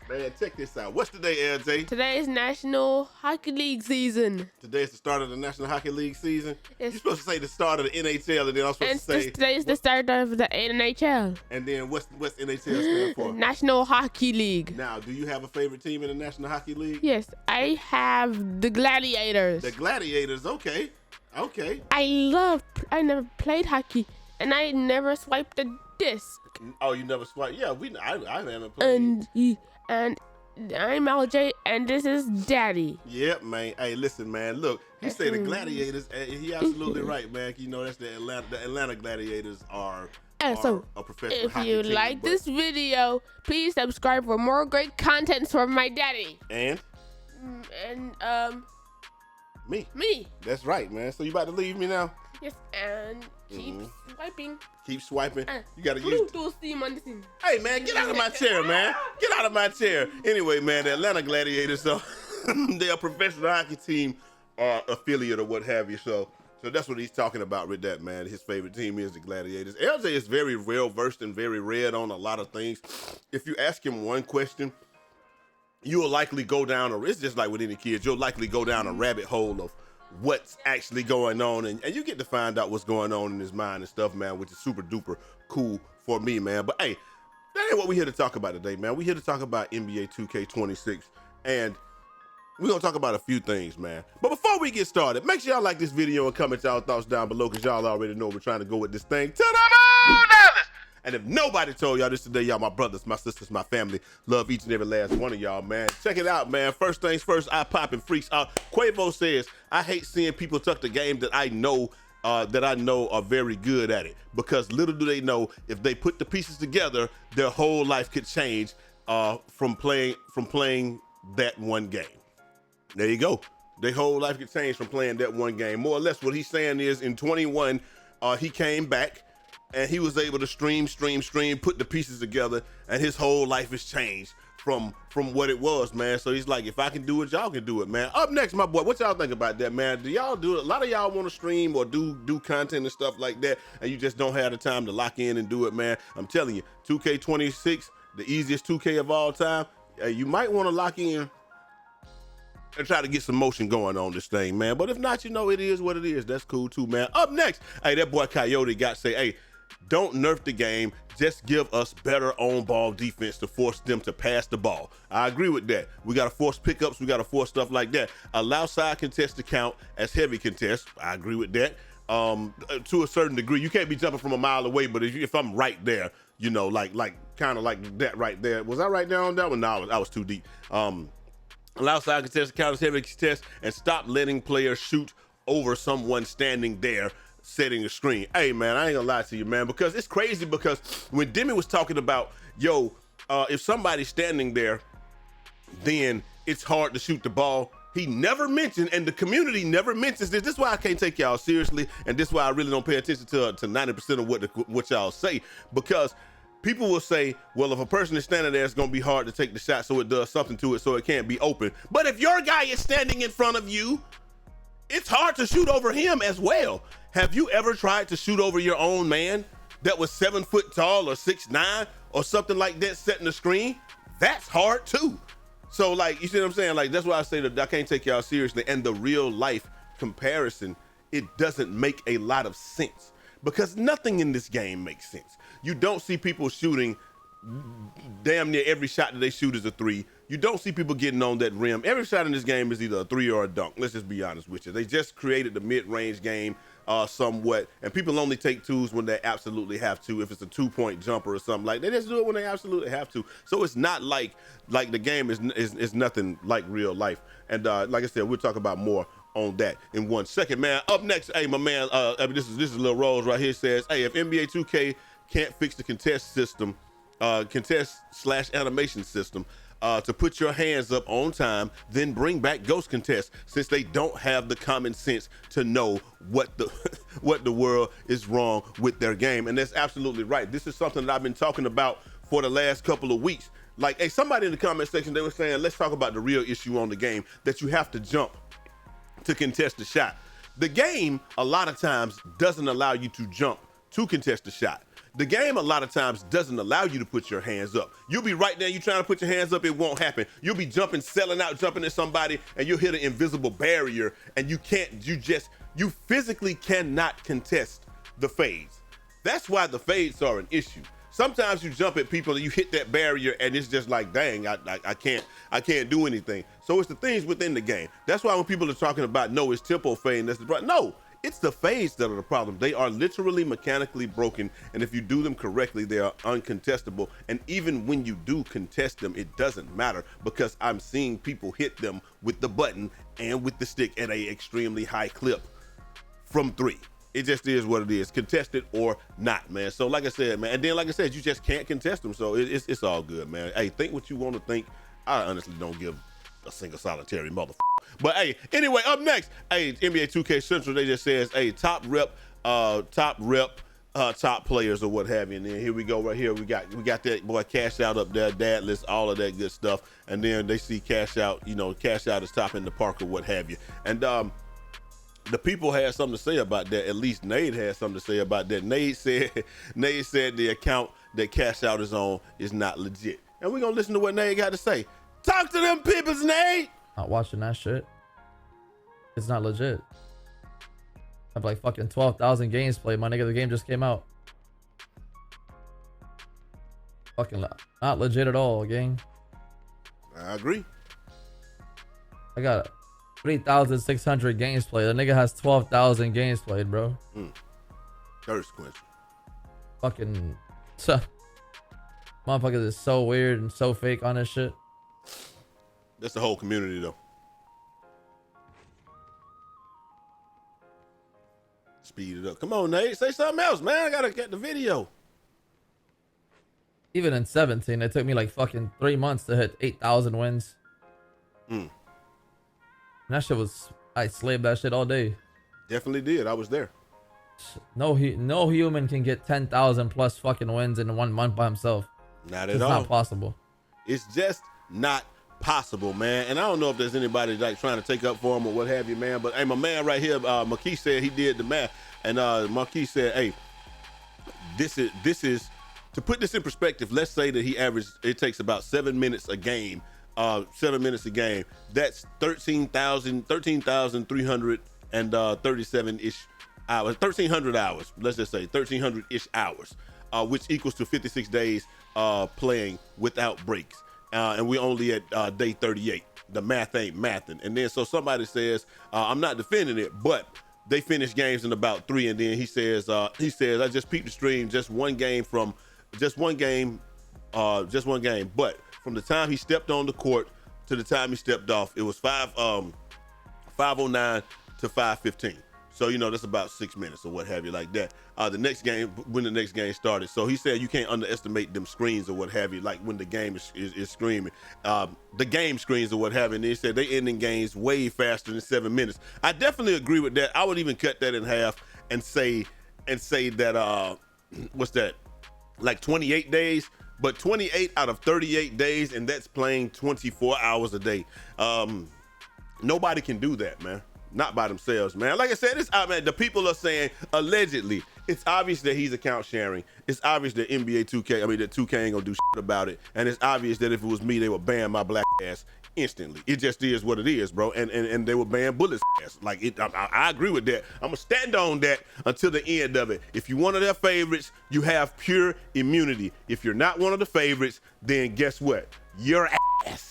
Man, check this out. What's today, LJ? Today is National Hockey League season. Today is the start of the National Hockey League season? Yes. You're supposed to say the start of the NHL, and then I'm supposed to say... Today is the start of the NHL. And then what's NHL stand for? National Hockey League. Now, do you have a favorite team in the National Hockey League? Yes, I have the Gladiators. The Gladiators, okay. Okay. I never played hockey, and I never swiped a disc. Oh, you never swiped? Yeah, I haven't played. And I'm LJ, and this is Daddy. Yep, man. Hey, listen, man. Look, he say the Gladiators, and he absolutely right, man. You know, that's the Atlanta Gladiators are a professional hockey team. If you like this video, please subscribe for more great content from my daddy. And me. That's right, man. So you about to leave me now? Yes, and keep swiping. Keep swiping. You gotta use. Hey man, get out of my chair, man. Get out of my chair. Anyway, man, the Atlanta Gladiators, so they're a professional hockey team, affiliate or what have you. So that's what he's talking about with that, man. His favorite team is the Gladiators. LJ is very well versed and very read on a lot of things. If you ask him one question, you will likely go down, or it's just like with any kids, you'll likely go down a rabbit hole of what's actually going on, and you get to find out what's going on in his mind and stuff, man, which is super duper cool for me, man. But hey, that ain't what we're here to talk about today, man. We're here to talk about NBA 2K26, and we're gonna talk about a few things, man. But before we get started, make sure y'all like this video and comment y'all thoughts down below, because y'all already know we're trying to go with this thing to the moon, Dallas. And if nobody told y'all this today, y'all my brothers, my sisters, my family, love each and every last one of y'all, man. Check it out, man. First things first, I popping freaks out. Quavo says, I hate seeing people tuck the game that I know are very good at it, because little do they know, if they put the pieces together, their whole life could change from playing that one game. There you go. Their whole life could change from playing that one game. More or less what he's saying is in 21, he came back, and he was able to stream, put the pieces together, and his whole life has changed from what it was, man. So he's like, if I can do it, y'all can do it, man. Up next, my boy, what y'all think about that, man? Do y'all do it? A lot of y'all want to stream or do content and stuff like that, and you just don't have the time to lock in and do it, man. I'm telling you, 2K26, the easiest 2K of all time, you might want to lock in and try to get some motion going on this thing, man. But if not, you know, it is what it is. That's cool too, man. Up next, hey, that boy Coyote got to say, hey, don't nerf the game, just give us better on-ball defense to force them to pass the ball. I agree with that. We got to force pickups. We got to force stuff like that. Allow side contests to count as heavy contests. I agree with that. To a certain degree, you can't be jumping from a mile away, but if I'm right there, you know, like kind of like that right there. Was I right there on that one? No, I was too deep. Allow side contests to count as heavy contests, and stop letting players shoot over someone standing there setting a screen. Hey, man, I ain't gonna lie to you, man, because it's crazy, because when Demi was talking about, if somebody's standing there, then it's hard to shoot the ball, he never mentioned, and the community never mentions this. This is why I can't take y'all seriously, and this is why I really don't pay attention to 90% of what y'all say, because people will say, well, if a person is standing there, it's gonna be hard to take the shot, so it does something to it, so it can't be open. But if your guy is standing in front of you, it's hard to shoot over him as well. Have you ever tried to shoot over your own man that was 7 foot tall or 6'9" or something like that, setting the screen? That's hard too. So like, you see what I'm saying? Like, that's why I say that I can't take y'all seriously. And the real life comparison, it doesn't make a lot of sense, because nothing in this game makes sense. You don't see people shooting damn near every shot that they shoot is a three. You don't see people getting on that rim. Every shot in this game is either a three or a dunk. Let's just be honest with you. They just created the mid-range game somewhat, and people only take twos when they absolutely have to. If it's a 2-point jumper or something, like, they just do it when they absolutely have to. So it's not like the game is nothing like real life. And like I said, we'll talk about more on that in 1 second, man. Up next, hey, my man, this is Lil Rose right here, says, hey, if NBA 2K can't fix the contest system, contest/animation system, to put your hands up on time, then bring back ghost contests, since they don't have the common sense to know what the world is wrong with their game. And that's absolutely right. This is something that I've been talking about for the last couple of weeks. Like, hey, somebody in the comment section, they were saying, let's talk about the real issue on the game, that you have to jump to contest the shot. The game, a lot of times, doesn't allow you to jump to contest the shot. The game a lot of times doesn't allow you to put your hands up. You'll be right there, you trying to put your hands up, it won't happen. You'll be jumping, selling out, jumping at somebody, and you'll hit an invisible barrier, and you physically cannot contest the fades. That's why the fades are an issue. Sometimes you jump at people and you hit that barrier and it's just like, dang, I can't do anything. So it's the things within the game. That's why when people are talking about, no, it's tempo fade, that's the problem. No, it's the fades that are the problem. They are literally mechanically broken, and if you do them correctly, they are uncontestable. And even when you do contest them, it doesn't matter, because I'm seeing people hit them with the button and with the stick at a extremely high clip from 3. It just is what it is, contested or not, man. So like I said, man, and then like I said, you just can't contest them. So it's all good, man. Hey, think what you want to think. I honestly don't give a single solitary motherfucker. But hey, anyway, up next, hey, NBA 2K Central, they just says, hey, top players or what have you. And then here we go right here. We got that boy Cash Out up there, Dadless, all of that good stuff. And then they see Cash Out, Cash Out is top in the park or what have you. And the people had something to say about that. At least Nate had something to say about that. Nate said the account that Cash Out is on is not legit. And we're gonna listen to what Nate got to say. Talk to them peoples, Nate. Not watching that shit. It's not legit. I have like fucking 12,000 games played. My nigga, the game just came out. Fucking not legit at all, gang. I agree. I got 3,600 games played. The nigga has 12,000 games played, bro. Thirst quench. Fucking motherfuckers is so weird and so fake on this shit. That's the whole community, though. Speed it up. Come on, Nate. Say something else, man. I gotta get the video. Even in 17, it took me like fucking 3 months to hit 8,000 wins. And that shit was, I slaved that shit all day. Definitely did. I was there. No human can get 10,000 plus fucking wins in 1 month by himself. Not at all. It's not possible. It's just not possible, man. And I don't know if there's anybody like trying to take up for him or what have you, man. But hey, my man right here, Marquis said he did the math, and Marquis said, hey, this is to put this in perspective. Let's say that he averaged. It takes about 7 minutes a game. 7 minutes a game. That's 13,337-ish hours. 1,300 hours. Let's just say 1,300-ish hours, which equals to 56 days playing without breaks. And we're only at day 38. The math ain't mathing. And then so somebody says, I'm not defending it, but they finish games in about 3. And then he says, I just peeped the stream, just one game. But from the time he stepped on the court to the time he stepped off, it was 5:09 to 5:15. So, that's about 6 minutes or what have you like that. The next game, when the next game started. So he said you can't underestimate them screens or what have you, like when the game is screaming. The game screens or what have you. And he said they ending games way faster than 7 minutes. I definitely agree with that. I would even cut that in half and say that, what's that? Like 28 days, but 28 out of 38 days, and that's playing 24 hours a day. Nobody can do that, man. Not by themselves, man. Like I said, man, the people are saying allegedly. It's obvious that he's account sharing. It's obvious that that 2K ain't gonna do shit about it. And it's obvious that if it was me, they would ban my black ass instantly. It just is what it is, bro. And they would ban Bullet's ass. Like I agree with that. I'm gonna stand on that until the end of it. If you're one of their favorites, you have pure immunity. If you're not one of the favorites, then guess what? Your ass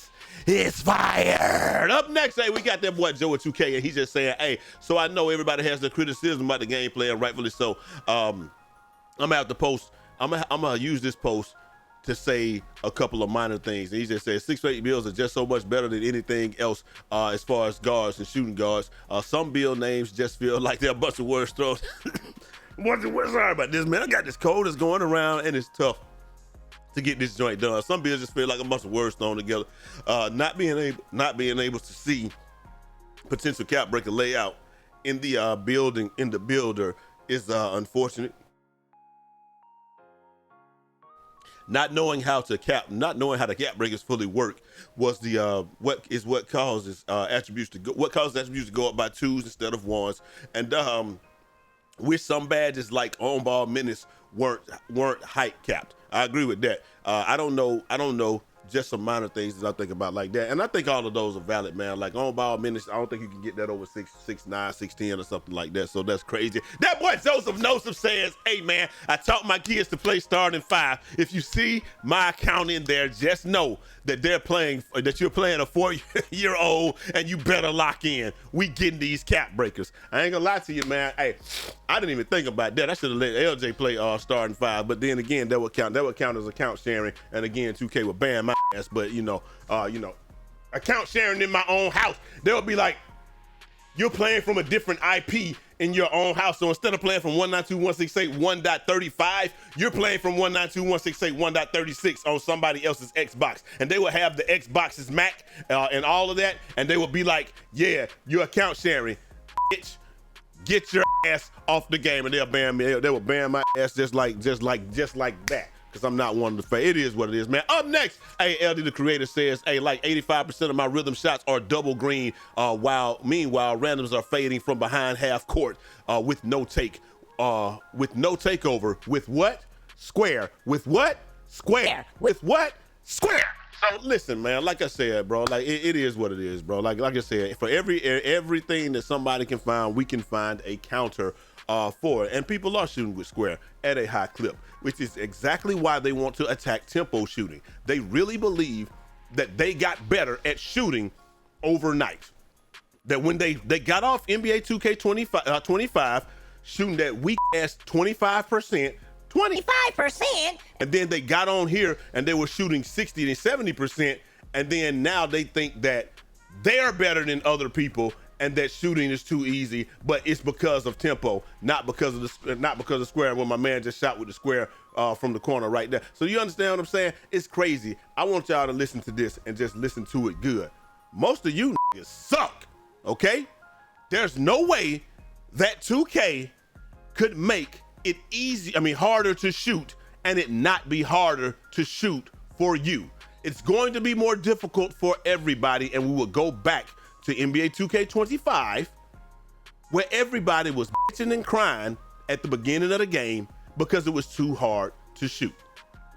is fired. Up next, hey, we got that boy Joe at 2K, and he's just saying, hey, so I know everybody has their criticism about the gameplay, and rightfully so. I'm gonna have to post. I'm gonna use this post to say a couple of minor things. And he just says 6-8 builds are just so much better than anything else as far as guards and shooting guards. Some build names just feel like they're a bunch of words thrown. Sorry about this, man. I got this code that's going around, and it's tough to get this joint done. Some builds just feel like a bunch of words thrown together. Not being able to see potential cap breaker layout in the builder is unfortunate. Not knowing how the cap breakers fully work was what causes attributes to go up by 2s instead of 1s. And Wish some badges like on ball minutes weren't height capped. I agree with that. I don't know just some minor things that I think about like that. And I think all of those are valid, man. Like on ball minutes, I don't think you can get that over 6'9", 6'10" or something like that. So that's crazy. That boy Joseph says, hey man, I taught my kids to play starting 5. If you see my account in there, just know that you're playing a 4-year-old and you better lock in. We getting these cap breakers. I ain't gonna lie to you, man. Hey, I didn't even think about that. I should have let LJ play starting 5, but then again, that would count as account sharing. And again, 2K would ban my ass, but you know, account sharing in my own house, they'll be like, you're playing from a different IP in your own house. So instead of playing from 192.168.1.35, you're playing from 192.168.1.36 on somebody else's Xbox. And they will have the Xbox's Mac and all of that. And they will be like, yeah, you're account sharing. Bitch, get your ass off the game. And they'll ban me. They will ban my ass just like that. Because I'm not one of the fake. It is what it is, man. Up next, hey, LD the creator says, hey, like 85% of my rhythm shots are double green, while randoms are fading from behind half court with no takeover. With what? Square. With what? Square. With what? Square. So listen, man, like I said, bro, like it is what it is, bro. Like I said, for everything that somebody can find, we can find a counter for it. And people are shooting with square at a high clip, which is exactly why they want to attack tempo shooting. They really believe that they got better at shooting overnight. That when they got off NBA 2K25 shooting that weak ass 25%, and then they got on here and they were shooting 60 and 70%, and then now they think that they're better than other people and that shooting is too easy, but it's because of tempo, not because of square. When my man just shot with the square from the corner right there. So you understand what I'm saying? It's crazy. I want y'all to listen to this and just listen to it good. Most of you niggas suck, okay? There's no way that 2K could make it harder to shoot and it not be harder to shoot for you. It's going to be more difficult for everybody, and we will go back to NBA 2K25, where everybody was bitching and crying at the beginning of the game because it was too hard to shoot,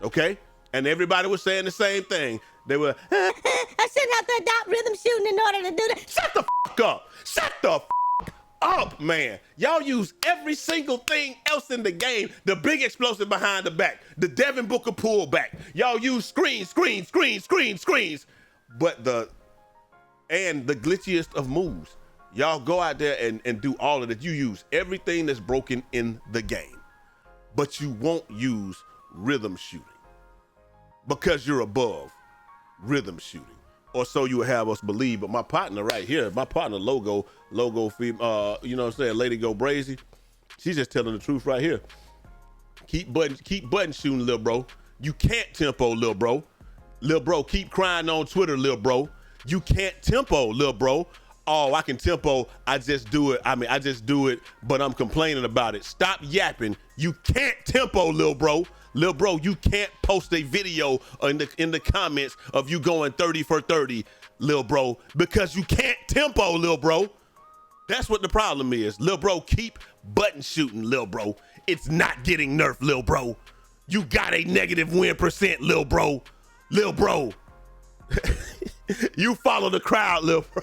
okay? And everybody was saying the same thing. They were, I shouldn't have to adopt rhythm shooting in order to do that. Shut the fuck up. Shut the fuck up, man. Y'all use every single thing else in the game. The big explosive behind the back, the Devin Booker pullback. Y'all use screens. But the glitchiest of moves, y'all go out there and do all of that. You use everything that's broken in the game, but you won't use rhythm shooting because you're above rhythm shooting, or so you would have us believe. But my partner right here, logo, you know what I'm saying, Lady Go Brazy, she's just telling the truth right here. Keep button shooting, little bro. You can't tempo, little bro. Little bro, keep crying on Twitter, little bro. You can't tempo, little bro. Oh, I can tempo, I just do it, but I'm complaining about it. Stop yapping. You can't tempo, little bro. Little bro, you can't post a video in the comments of you going 30 for 30, little bro, because you can't tempo, little bro. That's what the problem is. Little bro, keep button shooting, little bro. It's not getting nerfed, little bro. You got a negative win percent, little bro. Little bro. You follow the crowd, little bro.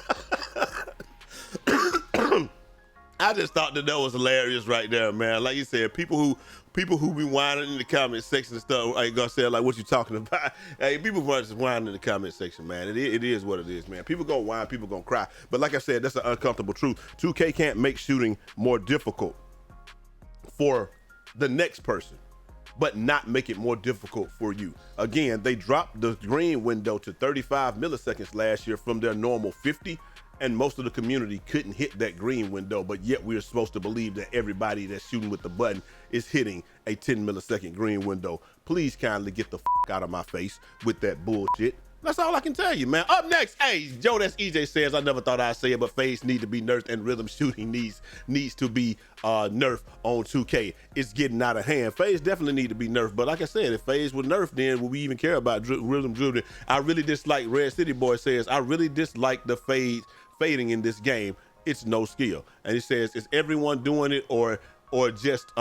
I just thought that was hilarious right there, man. Like you said, people who be whining in the comment section and stuff, I ain't gonna say like what you talking about. Hey, people just whining in the comment section, man. It is what it is, man. People gonna whine, people gonna cry. But like I said, that's an uncomfortable truth. 2K can't make shooting more difficult for the next person, but not make it more difficult for you. Again, they dropped the green window to 35 milliseconds last year from their normal 50, and most of the community couldn't hit that green window, but yet we're supposed to believe that everybody that's shooting with the button is hitting a 10 millisecond green window. Please kindly get the fuck out of my face with that bullshit. That's all I can tell you, man. Up next, hey, Joe, that's EJ says, I never thought I'd say it, but phase need to be nerfed and rhythm shooting needs to be nerfed on 2K. It's getting out of hand. Phase definitely need to be nerfed, but like I said, if phase was nerfed, then would we even care about rhythm shooting? I really dislike, Red City Boy says, I really dislike the fading in this game. It's no skill. And he says, is everyone doing it, or or just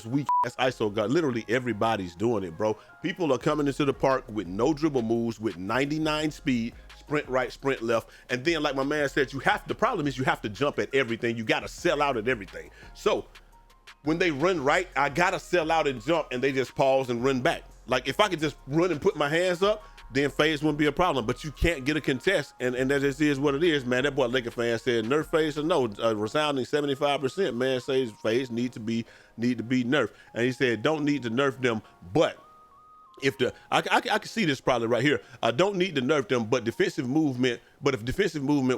weak ass ISO guard. Literally everybody's doing it, bro. People are coming into the park with no dribble moves, with 99 speed, sprint right, sprint left, and then like my man said, the problem is you have to jump at everything. You gotta sell out at everything. So when they run right, I gotta sell out and jump, and they just pause and run back. Like if I could just run and put my hands up, then phase wouldn't be a problem, but you can't get a contest, and that just is what it is, man. That boy Laker fan said nerf phase or no, resounding 75%, man, says phase need to be nerfed, and he said don't need to nerf them, but if I can see this probably right here. I don't need to nerf them, but if defensive movement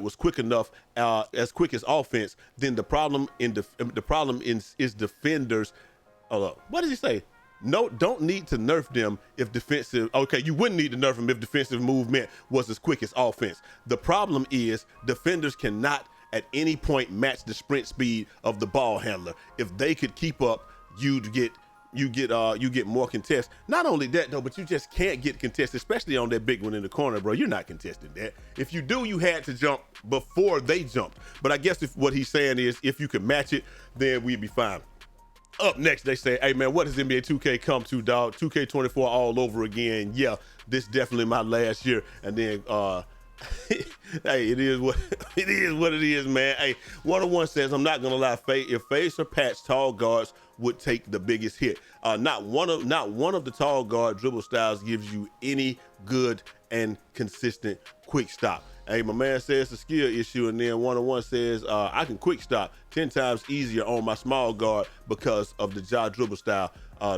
was quick enough, as quick as offense, then the problem is defenders. What did he say? No, don't need to nerf them if defensive. Okay, you wouldn't need to nerf them if defensive movement was as quick as offense. The problem is defenders cannot at any point match the sprint speed of the ball handler. If they could keep up, you get more contests. Not only that though, but you just can't get contested, especially on that big one in the corner, bro. You're not contesting that. If you do, you had to jump before they jumped. But I guess if what he's saying is if you can match it, then we'd be fine. Up next, they say, hey man, what does NBA 2K come to, dog? 2K24 all over again. Yeah, this definitely my last year. And then hey, it is what it is, man. Hey, 101 says, I'm not gonna lie, if phase or patch, tall guards would take the biggest hit. Not one of the tall guard dribble styles gives you any good and consistent quick stop. Hey, my man says it's a skill issue, and then 101 says I can quick stop 10 times easier on my small guard because of the dribble style.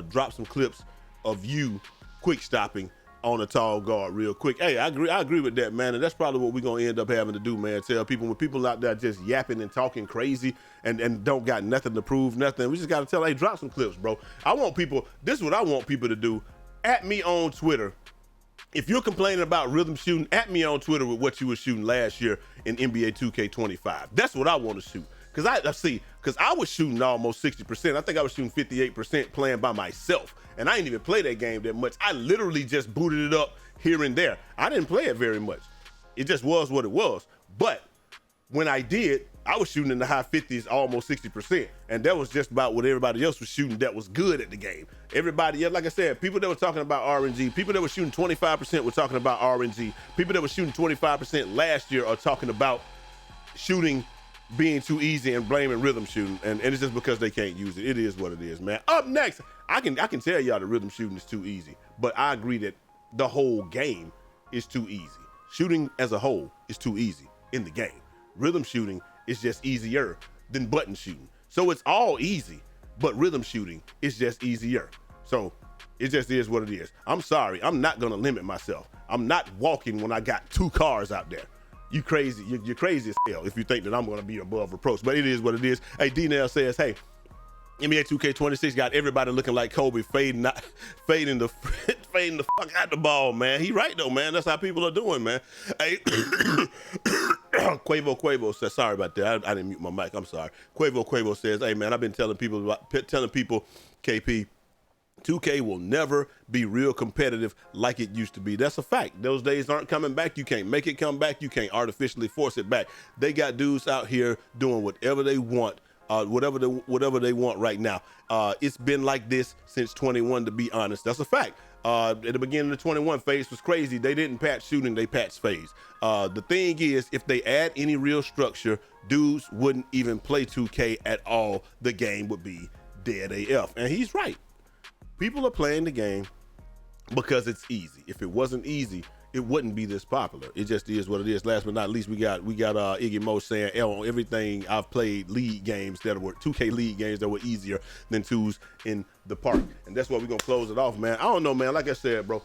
Drop some clips of you quick stopping on a tall guard real quick. Hey, I agree with that, man, and that's probably what we're gonna end up having to do, man. Tell people, when people out there just yapping and talking crazy and don't got nothing to prove, nothing, we just gotta tell, hey, drop some clips, bro. This is what I want people to do. At me on Twitter. If you're complaining about rhythm shooting, at me on Twitter with what you were shooting last year in NBA 2K25. That's what I want to shoot. Because I was shooting almost 60%. I think I was shooting 58% playing by myself. And I didn't even play that game that much. I literally just booted it up here and there. I didn't play it very much. It just was what it was. But when I did, I was shooting in the high 50s, almost 60%. And that was just about what everybody else was shooting that was good at the game. Everybody else, like I said, people that were talking about RNG, people that were shooting 25% were talking about RNG. People that were shooting 25% last year are talking about shooting being too easy and blaming rhythm shooting. And it's just because they can't use it. It is what it is, man. Up next, I can tell y'all the rhythm shooting is too easy. But I agree that the whole game is too easy. Shooting as a whole is too easy in the game. Rhythm shooting is just easier than button shooting. So it's all easy, but rhythm shooting is just easier. So it just is what it is. I'm sorry, I'm not gonna limit myself. I'm not walking when I got 2 cars out there. You crazy, you're crazy as hell if you think that I'm gonna be above reproach, but it is what it is. Hey, D-Nail says, hey, NBA 2K26 got everybody looking like Kobe, fading the fuck out the ball, man. He right though, man. That's how people are doing, man. Hey, Quavo says, sorry about that. I didn't mute my mic. I'm sorry. Quavo says, hey man, I've been telling people, KP, 2K will never be real competitive like it used to be. That's a fact. Those days aren't coming back. You can't make it come back. You can't artificially force it back. They got dudes out here doing whatever they want. Whatever they want right now. It's been like this since 21, to be honest. That's a fact. At the beginning of the 21, phase was crazy. They didn't patch shooting, they patched phase. The thing is, if they add any real structure, dudes wouldn't even play 2K at all. The game would be dead AF. And he's right. People are playing the game because it's easy. If it wasn't easy, it wouldn't be this popular. It just is what it is. Last but not least, we got Iggy Mo saying, on everything I've played league games that were 2K league games that were easier than 2s in the park. And that's why we're gonna close it off, man. I don't know, man. Like I said, bro,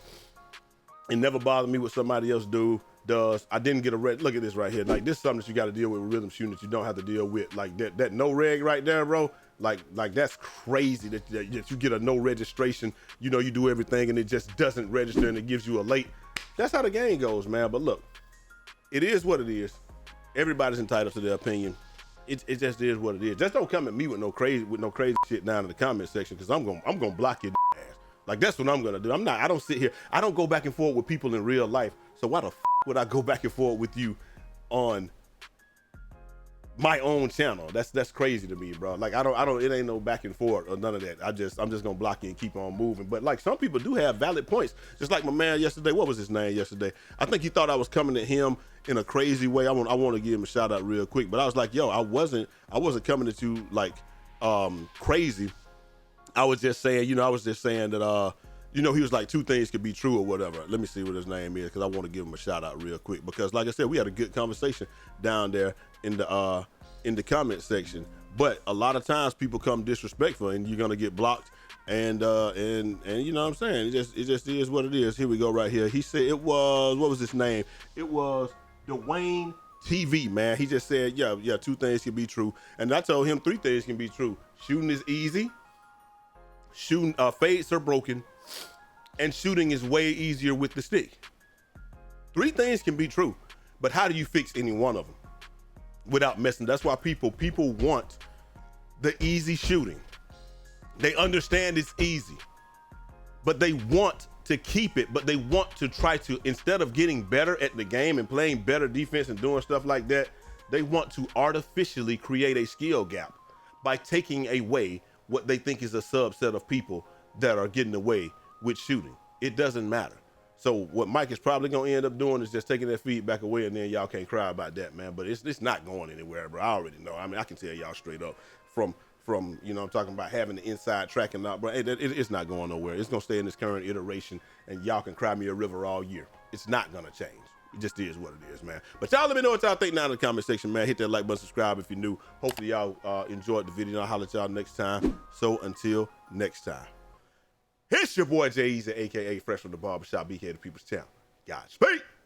it never bothered me what somebody else does. I didn't get a red. Look at this right here. Like, this is something that you got to deal with rhythm shooting that you don't have to deal with. Like that no reg right there, bro. Like that's crazy that you get a no registration. You know, you do everything and it just doesn't register and it gives you a late. That's how the game goes, man. But look, it is what it is. Everybody's entitled to their opinion. It just is what it is. Just don't come at me with no crazy shit down in the comment section, because I'm gonna block your ass. Like, that's what I'm gonna do. I don't sit here. I don't go back and forth with people in real life. So why the would I go back and forth with you on my own channel. That's crazy to me, bro. Like I don't it ain't no back and forth or none of that. I'm just gonna block you and keep on moving. But like some people do have valid points. Just like my man yesterday, what was his name yesterday? I think he thought I was coming at him in a crazy way. I want to give him a shout out real quick. But I was like, yo, I wasn't coming at you like crazy. I was just saying, that he was like two things could be true or whatever. Let me see what his name is because I want to give him a shout out real quick because like I said, we had a good conversation down there in the comment section. But a lot of times people come disrespectful and you're gonna get blocked and you know what I'm saying? It just is what it is. Here we go right here. He said what was his name? It was Dwayne TV, man. He just said, yeah, two things can be true. And I told him three things can be true. Shooting is easy. Fades are broken. And shooting is way easier with the stick. Three things can be true, but how do you fix any one of them without messing? That's why people want the easy shooting. They understand it's easy, but they want to keep it, but they want to try to, instead of getting better at the game and playing better defense and doing stuff like that, they want to artificially create a skill gap by taking away what they think is a subset of people that are getting away with shooting. It doesn't matter. So what Mike is probably gonna end up doing is just taking that feedback away, and then y'all can't cry about that, man. But it's not going anywhere, bro. I already know. I mean, I can tell y'all straight up from I'm talking about having the inside tracking out, bro. It's not going nowhere. It's gonna stay in this current iteration, and y'all can cry me a river all year. It's not gonna change. It just is what it is, man. But y'all let me know what y'all think down in the comment section, man. Hit that like button, subscribe if you're new. Hopefully y'all enjoyed the video. I'll holler at y'all next time. So until next time. It's your boy Eazy, aka Fresh from the Barbershop, BK the People's Town. Godspeed.